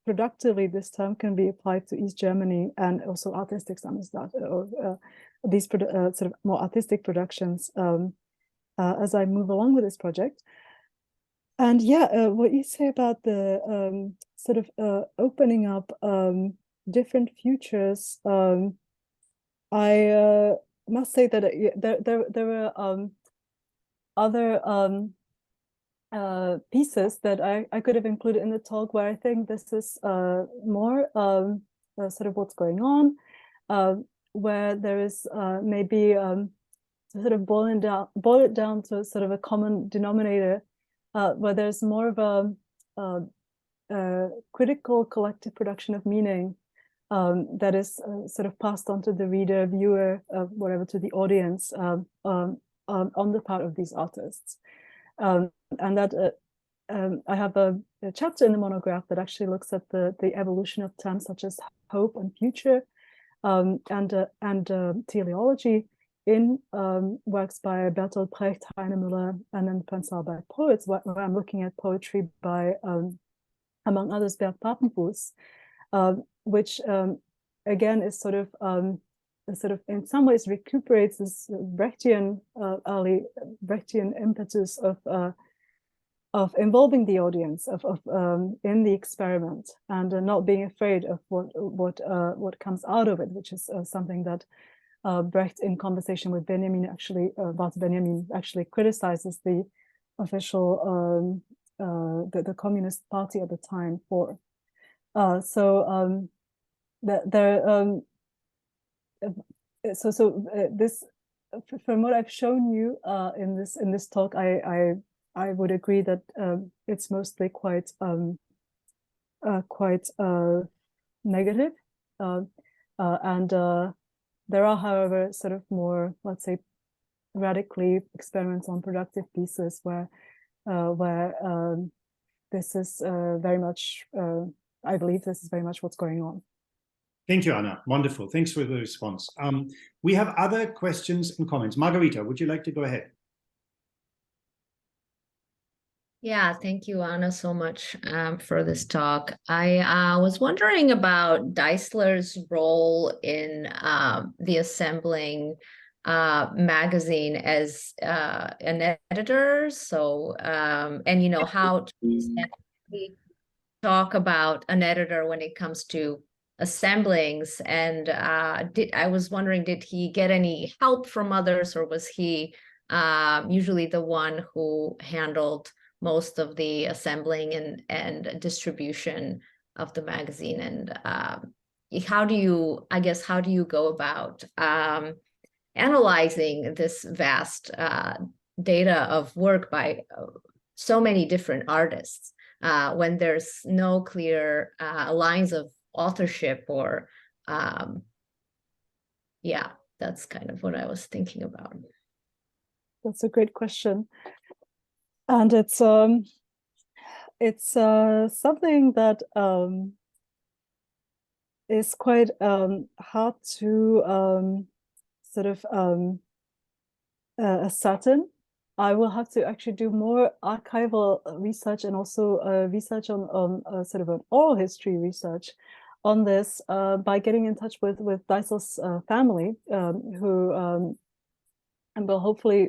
productively this term can be applied to East Germany, and also artistic samizdat, or these sort of more artistic productions as I move along with this project. And yeah, what you say about the sort of opening up different futures, I must say that there were other pieces that I could have included in the talk, where I think this is more sort of what's going on, where there is maybe sort of boil it down to sort of a common denominator, where there's more of a critical collective production of meaning that is sort of passed on to the reader, viewer, whatever, to the audience, on the part of these artists. And that I have a chapter in the monograph that actually looks at the evolution of terms such as hope and future, and teleology in works by Bertolt Brecht, Heine Müller, and then Prinzalberg poets, where I'm looking at poetry by, among others, Bert Papenfuss, which again is sort of in some ways recuperates this Brechtian, early Brechtian impetus of involving the audience, of in the experiment, and not being afraid of what comes out of it, which is something that Brecht, in conversation with Benjamin, Walter Benjamin, actually criticizes the official the Communist Party at the time for. This, from what I've shown you in this talk, I would agree that it's mostly quite negative, and there are, however, sort of more, let's say, radically experiments on productive pieces where this is very much, I believe this is very much what's going on. Thank you, Anna. Wonderful. Thanks for the response. We have other questions and comments. Margarita, would you like to go ahead? Yeah, thank you, Anna, so much for this talk. I was wondering about Deisler's role in the assembling magazine as an editor. So, and how to essentially talk about an editor when it comes to assemblings. And I was wondering, did he get any help from others, or was he usually the one who handled most of the assembling and distribution of the magazine? And how do you go about analyzing this vast data of work by so many different artists when there's no clear lines of authorship? Or yeah, that's kind of what I was thinking about. That's a great question. And it's something that is quite hard to sort of ascertain. I will have to actually do more archival research and also research on sort of an oral history research on this by getting in touch with Deisler's family, who and will hopefully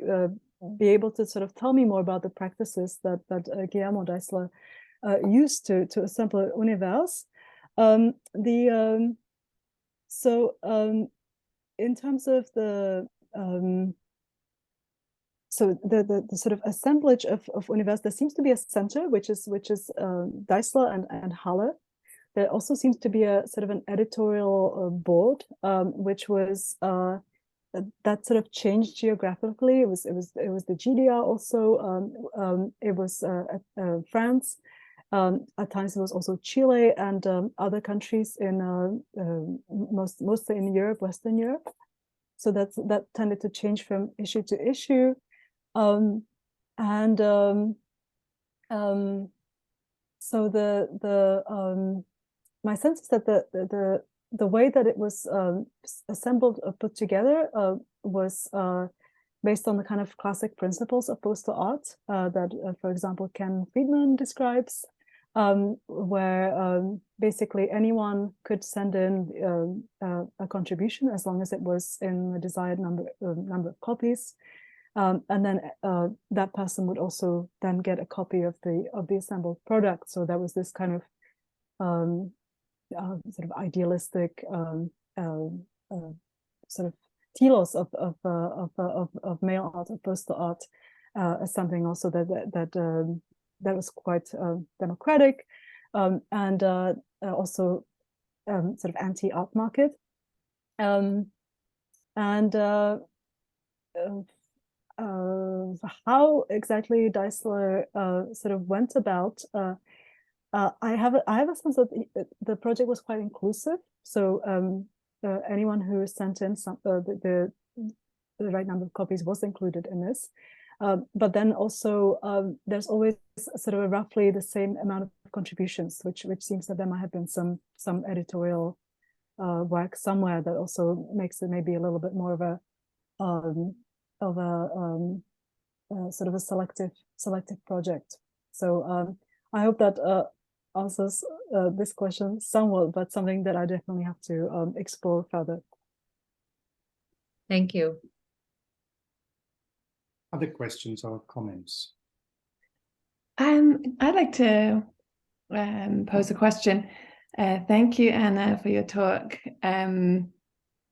be able to sort of tell me more about the practices that Guillermo Deisler used to assemble Univers. In terms of the the sort of assemblage of Univers, there seems to be a center, which is Deisler and Halle. There also seems to be a sort of an editorial board, which was that sort of changed geographically. It was the GDR also. It was France. At times it was also Chile and other countries in mostly in Europe, Western Europe. So that tended to change from issue to issue. So my sense is that the way that it was assembled or put together was based on the kind of classic principles of poster art that, for example, Ken Friedman describes, where basically anyone could send in a contribution as long as it was in the desired number of copies. And then that person would also then get a copy of the assembled product. So there was this kind of sort of idealistic sort of telos of mail art, of poster art, as something also that was quite democratic, and also sort of anti-art market, and how exactly Deisler sort of went about. I have a sense that the project was quite inclusive. So anyone who sent in the right number of copies was included in this. But then also there's always sort of roughly the same amount of contributions, which seems that there might have been some editorial work somewhere that also makes it maybe a little bit more of a sort of a selective project. So I hope that answers this question somewhat, but something that I definitely have to explore further. Thank you. Other questions or comments? I'd like to pose a question. Thank you, Anna, for your talk. I'm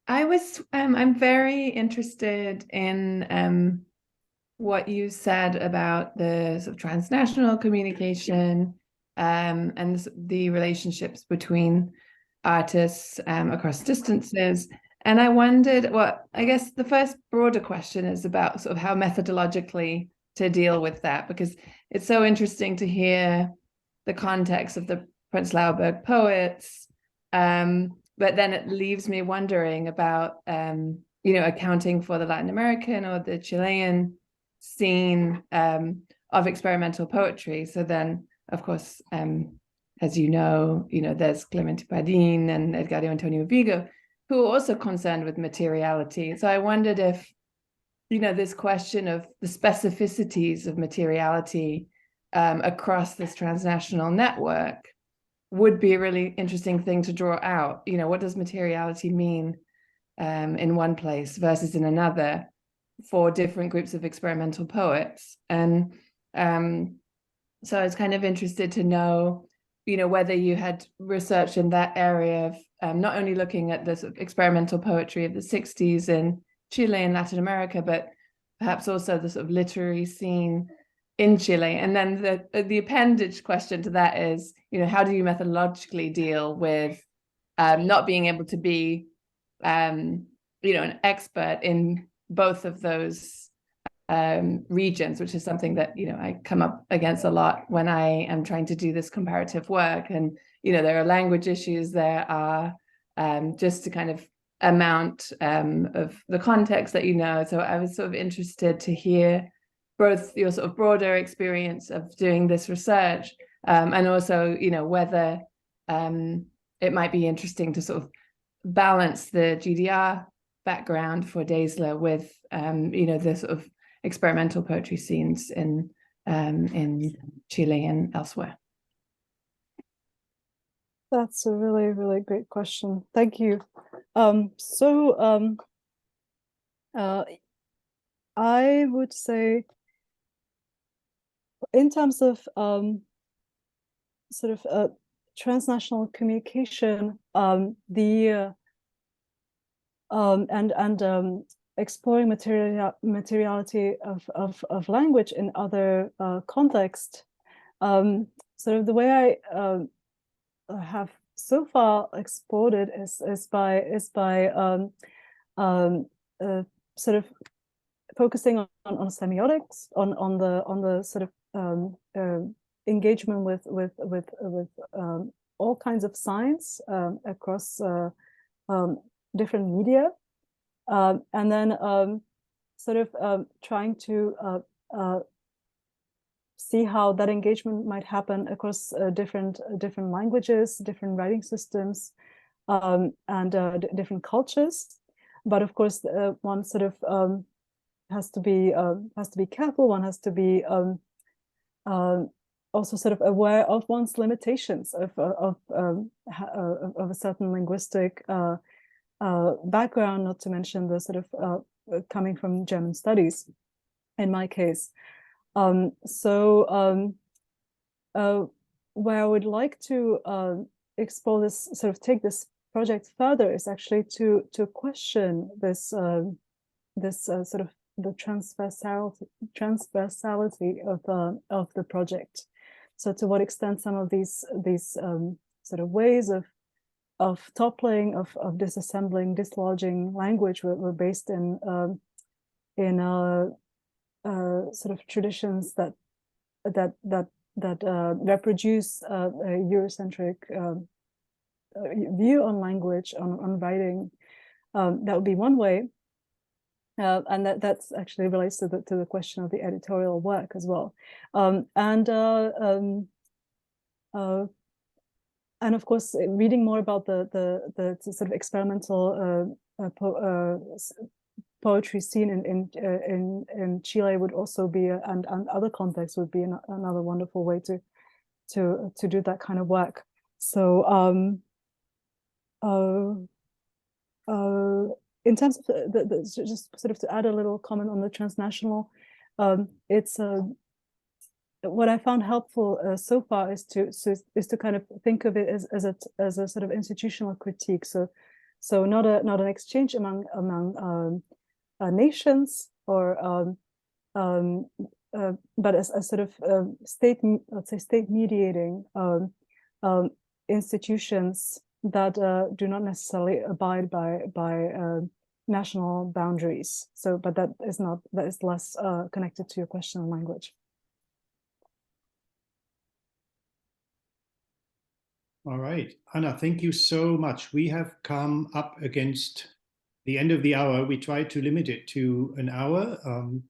very interested in what you said about the sort of transnational communication and the relationships between artists across distances. And I wondered, well, I guess the first broader question is about sort of how methodologically to deal with that, because it's so interesting to hear the context of the Prenzlauer Berg poets. But then it leaves me wondering about, accounting for the Latin American or the Chilean scene of experimental poetry. So then, of course, as you know, there's Clemente Pardin and Edgardo Antonio Vigo, who are also concerned with materiality. So I wondered if, this question of the specificities of materiality across this transnational network would be a really interesting thing to draw out. You know, what does materiality mean in one place versus in another for different groups of experimental poets? And so I was kind of interested to know, you know, whether you had research in that area of not only looking at the sort of experimental poetry of the 60s in Chile and Latin America, but perhaps also the sort of literary scene in Chile. And then the appendage question to that is, you know, how do you methodologically deal with not being able to be, you know, an expert in both of those regions, which is something that, you know, I come up against a lot when I am trying to do this comparative work. And, you know, there are language issues, there are just to kind of amount of the context that you know. So I was sort of interested to hear both your sort of broader experience of doing this research and also, you know, whether it might be interesting to sort of balance the GDR background for Daisler with, you know, the sort of experimental poetry scenes in Chile and elsewhere. That's a really, really great question. Thank you. I would say, in terms of sort of transnational communication, exploring materiality of language in other contexts, sort of the way I have so far explored it is by sort of focusing on semiotics, on the sort of engagement with all kinds of signs across different media, and then sort of trying to see how that engagement might happen across different languages, different writing systems, and different cultures. But of course, one sort of has to be careful. One has to be also sort of aware of one's limitations of a certain linguistic background, not to mention the sort of coming from German studies, in my case. Where I would like to explore this, sort of take this project further, is actually to question this sort of the transversality of the project. So to what extent some of these sort of ways of toppling, of disassembling, dislodging language were based in sort of traditions that reproduce a Eurocentric view on language, on writing. That would be one way, and that's actually relates to the question of the editorial work as well, and of course, reading more about the sort of experimental poetry scene in Chile would also be, and other contexts would be another wonderful way to do that kind of work. So in terms of just sort of to add a little comment on the transnational, it's what I found helpful so far is to kind of think of it as a sort of institutional critique. So not an exchange among nations, or but as a sort of state mediating institutions that do not necessarily abide by national boundaries. So, but that is less connected to your question on language. All right, Anna, thank you so much. We have come up against the end of the hour. We tried to limit it to an hour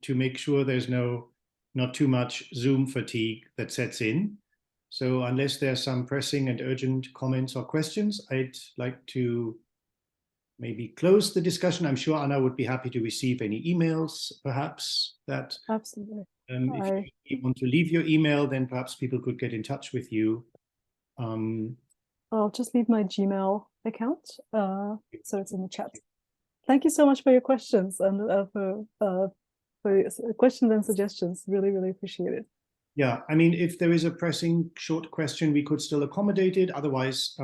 to make sure there's not too much Zoom fatigue that sets in. So unless there's some pressing and urgent comments or questions, I'd like to maybe close the discussion. I'm sure Anna would be happy to receive any emails, perhaps, that absolutely If you want to leave your email, then perhaps people could get in touch with you. I'll just leave my Gmail account, so it's in the chat. Thank you so much for your questions and for questions and suggestions. Really, really appreciate it. Yeah, I mean, if there is a pressing short question, we could still accommodate it. Otherwise,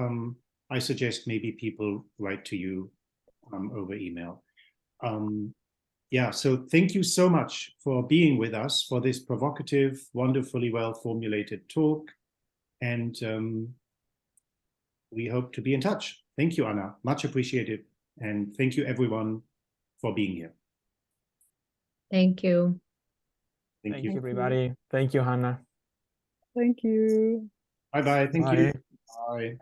I suggest maybe people write to you over email. Yeah, so thank you so much for being with us for this provocative, wonderfully well-formulated talk. And we hope to be in touch. Thank you, Anna. Much appreciated. And thank you, everyone, for being here. Thank you. Thank you, everybody. Thank you, Hannah. Thank you. Bye-bye. Thank you. Bye.